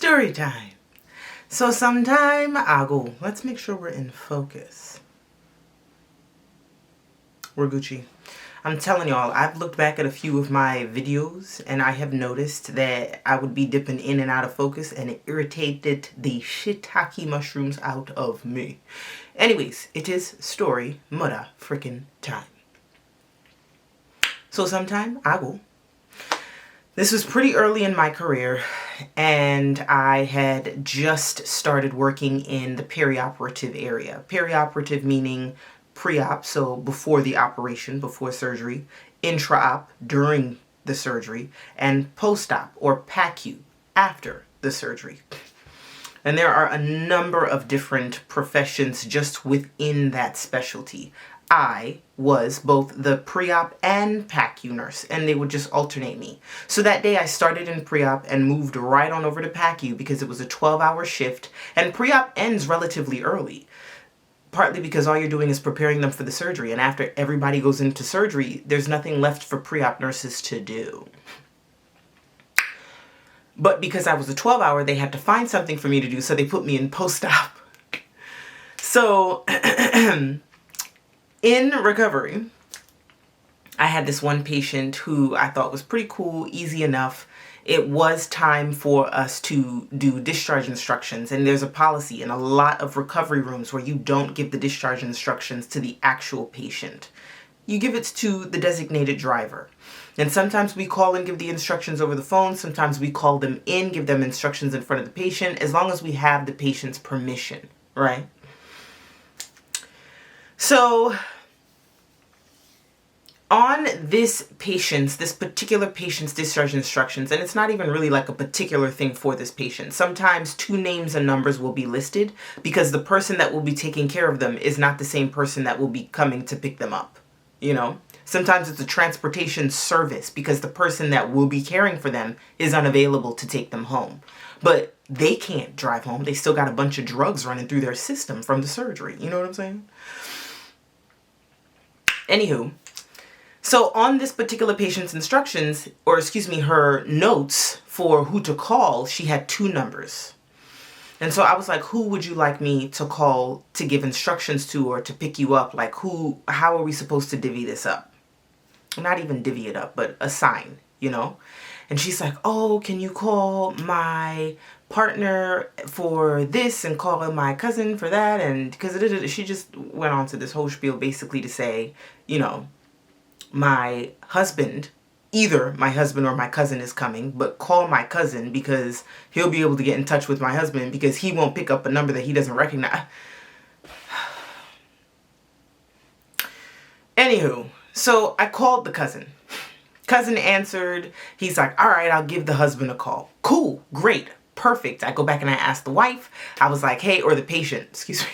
Story time. So sometime ago, let's make sure we're in focus. We're Gucci. I'm telling y'all, I've looked back at a few of my videos and I have noticed that I would be dipping in and out of focus and it irritated the shiitake mushrooms out of me. Anyways, it is story mother freaking time. So sometime ago, this was pretty early in my career and I had just started working in the perioperative area. Perioperative meaning pre-op, so before the operation, before surgery, intra-op, during the surgery, and post-op or PACU, after the surgery. And there are a number of different professions just within that specialty. I was both the pre-op and PACU nurse, and they would just alternate me. So that day I started in pre-op and moved right on over to PACU because it was a 12-hour shift, and pre-op ends relatively early. Partly because all you're doing is preparing them for the surgery, and after everybody goes into surgery, there's nothing left for pre-op nurses to do. But because I was a 12-hour, they had to find something for me to do, so they put me in post-op. So, in recovery, I had this one patient who I thought was pretty cool, easy enough. It was time for us to do discharge instructions, and there's a policy in a lot of recovery rooms where you don't give the discharge instructions to the actual patient. You give it to the designated driver. And sometimes we call and give the instructions over the phone. Sometimes we call them in, give them instructions in front of the patient, as long as we have the patient's permission, right? So on this particular patient's discharge instructions, and it's not even really like a particular thing for this patient. Sometimes 2 names and numbers will be listed because the person that will be taking care of them is not the same person that will be coming to pick them up, you know? Sometimes it's a transportation service because the person that will be caring for them is unavailable to take them home. But they can't drive home. They still got a bunch of drugs running through their system from the surgery. You know what I'm saying? Anywho, so on this particular patient's instructions, or excuse me, her notes for who to call, she had 2 numbers. And so I was like, who would you like me to call to give instructions to or to pick you up? Like how are we supposed to divvy this up? Not even divvy it up, but assign, you know? And she's like, oh, can you call my partner for this and call my cousin for that? And because she just went on to this whole spiel basically to say, you know, my husband, either my husband or my cousin is coming, but call my cousin because he'll be able to get in touch with my husband because he won't pick up a number that he doesn't recognize. Anywho, so I called the cousin. Cousin answered. He's like, all right, I'll give the husband a call. Cool, great, perfect. I go back and I ask the wife. I was like, hey, or the patient, excuse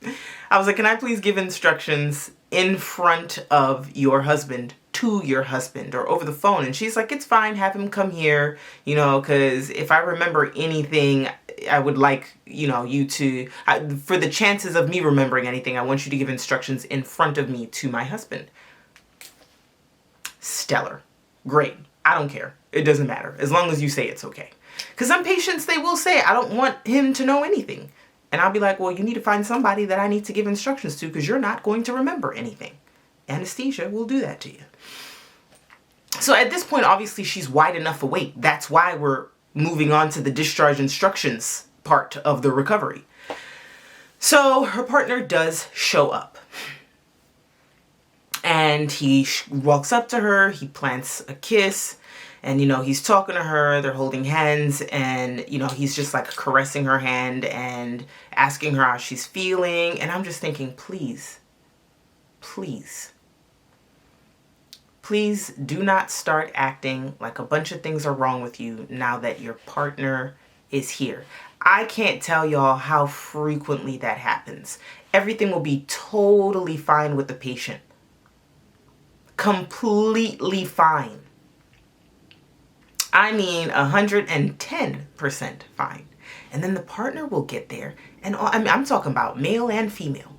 me. I was like, can I please give instructions in front of your husband to your husband or over the phone? And she's like, it's fine, have him come here, you know, because if I remember anything, I would like, you know, you to, for the chances of me remembering anything, I want you to give instructions in front of me to my husband. Stellar. Great. I don't care. It doesn't matter. As long as you say it's okay. Because some patients, they will say, I don't want him to know anything. And I'll be like, well, you need to find somebody that I need to give instructions to because you're not going to remember anything. Anesthesia will do that to you. So at this point, obviously, she's wide enough awake. That's why we're moving on to the discharge instructions part of the recovery. So her partner does show up. And he walks up to her, he plants a kiss, and, you know, he's talking to her, they're holding hands, and, you know, he's just like caressing her hand and asking her how she's feeling. And I'm just thinking, please, please, please do not start acting like a bunch of things are wrong with you now that your partner is here. I can't tell y'all how frequently that happens. Everything will be totally fine with the patient. Completely fine. I mean 110% fine. And then the partner will get there, and I'm talking about male and female.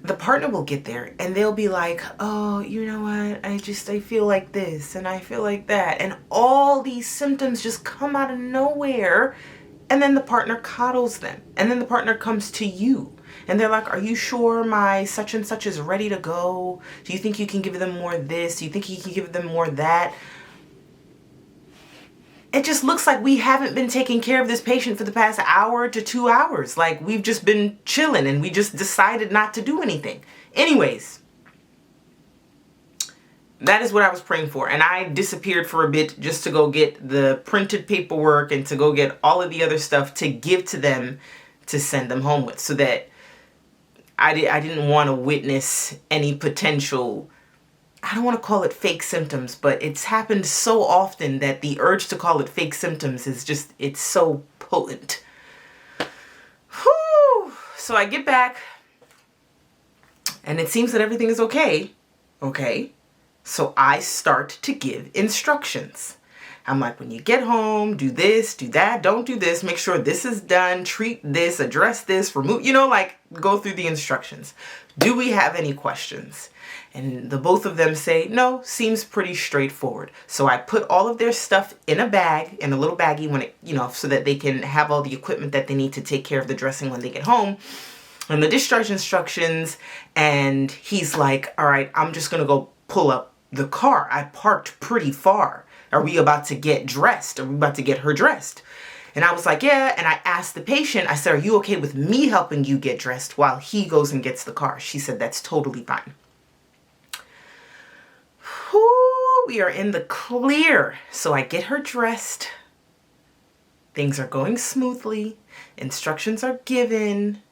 the partner will get there and they'll be like, oh, you know what? I feel like this and I feel like that. And all these symptoms just come out of nowhere. And then the partner coddles them. And then the partner comes to you. And they're like, are you sure my such and such is ready to go? Do you think you can give them more this? Do you think you can give them more that? It just looks like we haven't been taking care of this patient for the past hour to 2 hours. Like we've just been chilling and we just decided not to do anything. Anyways, that is what I was praying for. And I disappeared for a bit just to go get the printed paperwork and to go get all of the other stuff to give to them to send them home with, so that I didn't want to witness any potential, I don't want to call it fake symptoms, but it's happened so often that the urge to call it fake symptoms is just, it's so potent. Whew. So I get back and it seems that everything is okay. Okay. So I start to give instructions. I'm like, when you get home, do this, do that, don't do this, make sure this is done, treat this, address this, remove, like go through the instructions. Do we have any questions? And the both of them say, no, seems pretty straightforward. So I put all of their stuff in a bag, in a little baggie when it, so that they can have all the equipment that they need to take care of the dressing when they get home. And the discharge instructions, and he's like, all right, I'm just going to go pull up the car. I parked pretty far. Are we about to get dressed? Are we about to get her dressed? And I was like, yeah. And I asked the patient, I said, are you okay with me helping you get dressed while he goes and gets the car? She said, that's totally fine. Whew, we are in the clear. So I get her dressed. Things are going smoothly. Instructions are given.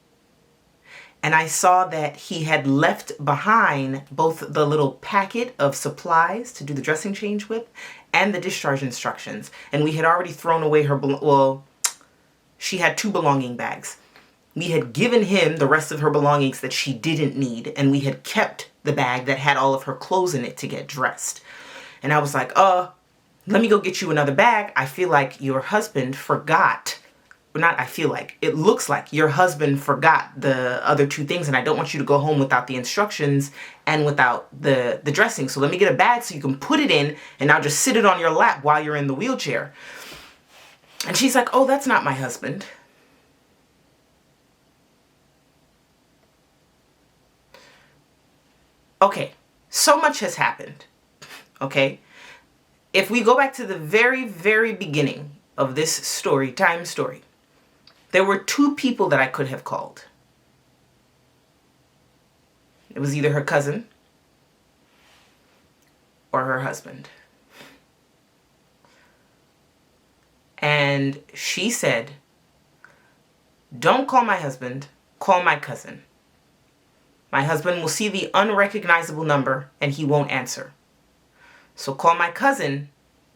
And I saw that he had left behind both the little packet of supplies to do the dressing change with and the discharge instructions. And we had already thrown away her, she had 2 belonging bags. We had given him the rest of her belongings that she didn't need. And we had kept the bag that had all of her clothes in it to get dressed. And I was like, let me go get you another bag. I feel like your husband forgot. Not I feel like, it looks like your husband forgot the other 2 things and I don't want you to go home without the instructions and without the dressing. So let me get a bag so you can put it in and I'll just sit it on your lap while you're in the wheelchair. And she's like, oh, that's not my husband. Okay, so much has happened. Okay, if we go back to the very, very beginning of this StoryTime story, there were 2 people that I could have called. It was either her cousin or her husband. And she said, don't call my husband, call my cousin. My husband will see the unrecognizable number and he won't answer. So call my cousin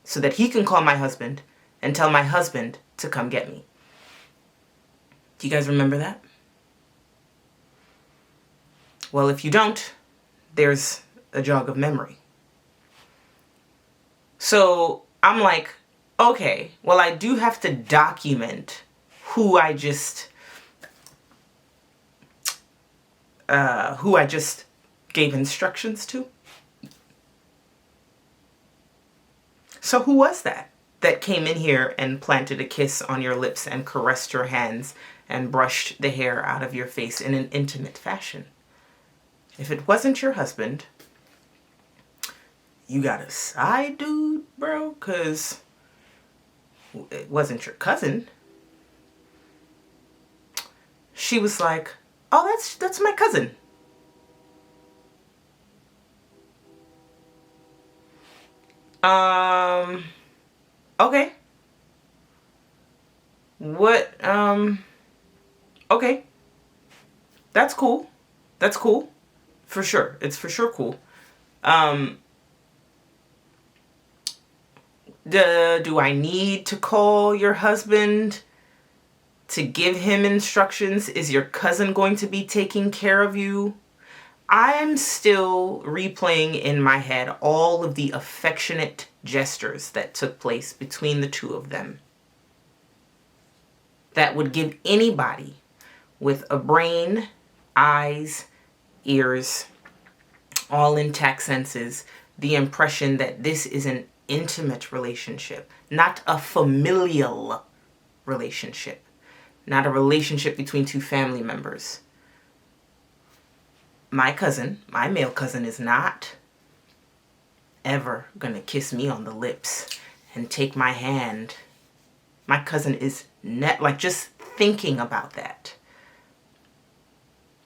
so that he can call my husband and tell my husband to come get me. Do you guys remember that? Well, if you don't, there's a jog of memory. So I'm like, okay, well, I do have to document who I just gave instructions to. So who was that came in here and planted a kiss on your lips and caressed your hands and brushed the hair out of your face in an intimate fashion? If it wasn't your husband, you got a side dude, bro, because it wasn't your cousin. She was like, oh, that's my cousin. Okay. What, okay. That's cool. That's cool. For sure. It's for sure cool. Do I need to call your husband to give him instructions? Is your cousin going to be taking care of you? I'm still replaying in my head all of the affectionate gestures that took place between the 2 of them that would give anybody with a brain, eyes, ears, all intact senses, the impression that this is an intimate relationship, not a familial relationship, not a relationship between two family members. My cousin, my male cousin, is not ever gonna kiss me on the lips and take my hand. My cousin is like, just thinking about that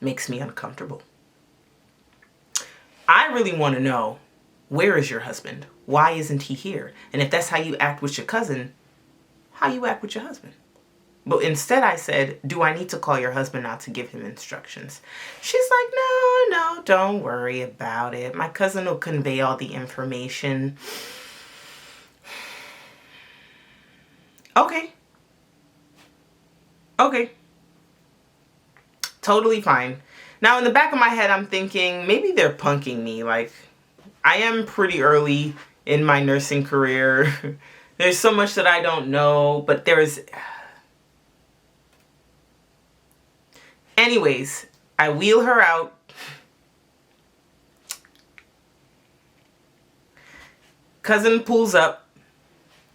makes me uncomfortable. I really want to know, where is your husband? Why isn't he here? And if that's how you act with your cousin, how you act with your husband? But instead I said, do I need to call your husband out to give him instructions? She's like, no, don't worry about it. My cousin will convey all the information. Okay. Totally fine. Now in the back of my head, I'm thinking maybe they're punking me. Like, I am pretty early in my nursing career. There's so much that I don't know, but there's... Anyways, I wheel her out. Cousin pulls up.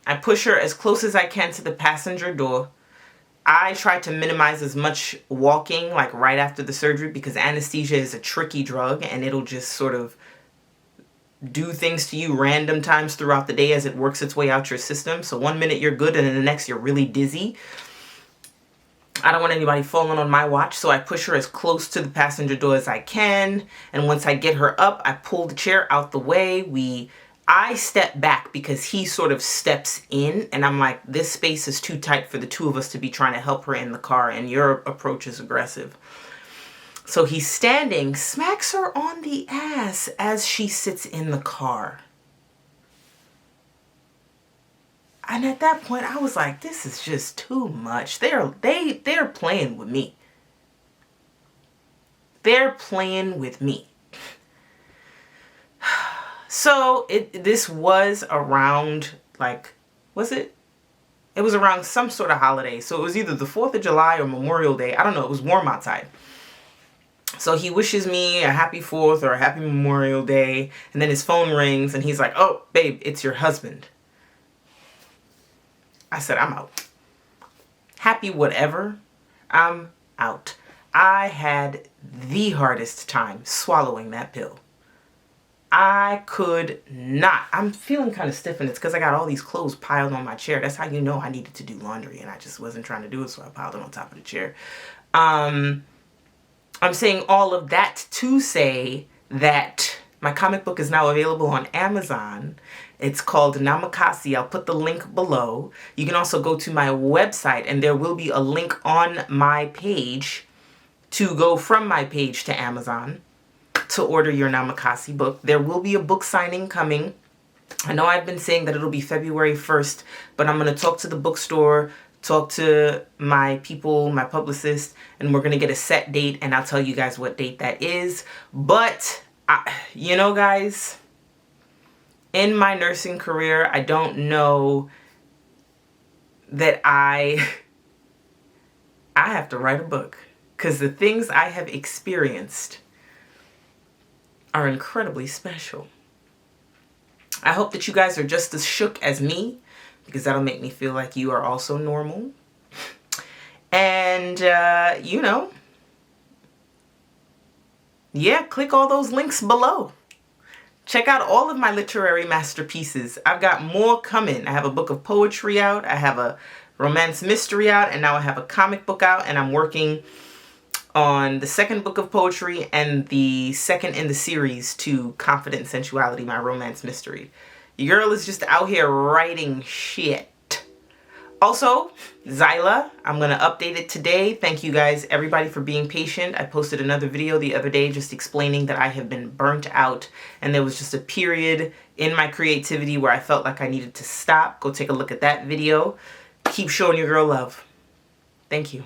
I push her as close as I can to the passenger door. I try to minimize as much walking, like right after the surgery, because anesthesia is a tricky drug and it'll just sort of do things to you random times throughout the day as it works its way out your system. So one minute you're good and then the next you're really dizzy. I don't want anybody falling on my watch, so I push her as close to the passenger door as I can. And once I get her up, I pull the chair out the way. I step back because he sort of steps in, and I'm like, this space is too tight for the two of us to be trying to help her in the car, and your approach is aggressive. So he's standing, smacks her on the ass as she sits in the car. And at that point, I was like, this is just too much. They're playing with me. They're playing with me. So this was around, like, was it? It was around some sort of holiday. So it was either the 4th of July or Memorial Day. I don't know. It was warm outside. So he wishes me a happy 4th or a happy Memorial Day. And then his phone rings and he's like, oh, babe, it's your husband. I said, I'm out. Happy whatever, I'm out. I had the hardest time swallowing that pill. I could not. I'm feeling kind of stiff, and it's because I got all these clothes piled on my chair. That's how you know I needed to do laundry, and I just wasn't trying to do it, so I piled them on top of the chair. I'm saying all of that to say that my comic book is now available on Amazon. It's called Namakasi. I'll put the link below. You can also go to my website, and there will be a link on my page to go from my page to Amazon to order your Namakasi book. There will be a book signing coming. I know I've been saying that it'll be February 1st, but I'm going to talk to the bookstore, talk to my people, my publicist, and we're going to get a set date, and I'll tell you guys what date that is. But, you know, guys, in my nursing career, I don't know that I have to write a book, because the things I have experienced are incredibly special. I hope that you guys are just as shook as me, because that'll make me feel like you are also normal. And, you know, yeah, click all those links below. Check out all of my literary masterpieces. I've got more coming. I have a book of poetry out. I have a romance mystery out. And now I have a comic book out. And I'm working on the second book of poetry and the second in the series to Confident Sensuality, my romance mystery. Your girl is just out here writing shit. Also, Zyla, I'm going to update it today. Thank you guys, everybody, for being patient. I posted another video the other day just explaining that I have been burnt out, and there was just a period in my creativity where I felt like I needed to stop. Go take a look at that video. Keep showing your girl love. Thank you.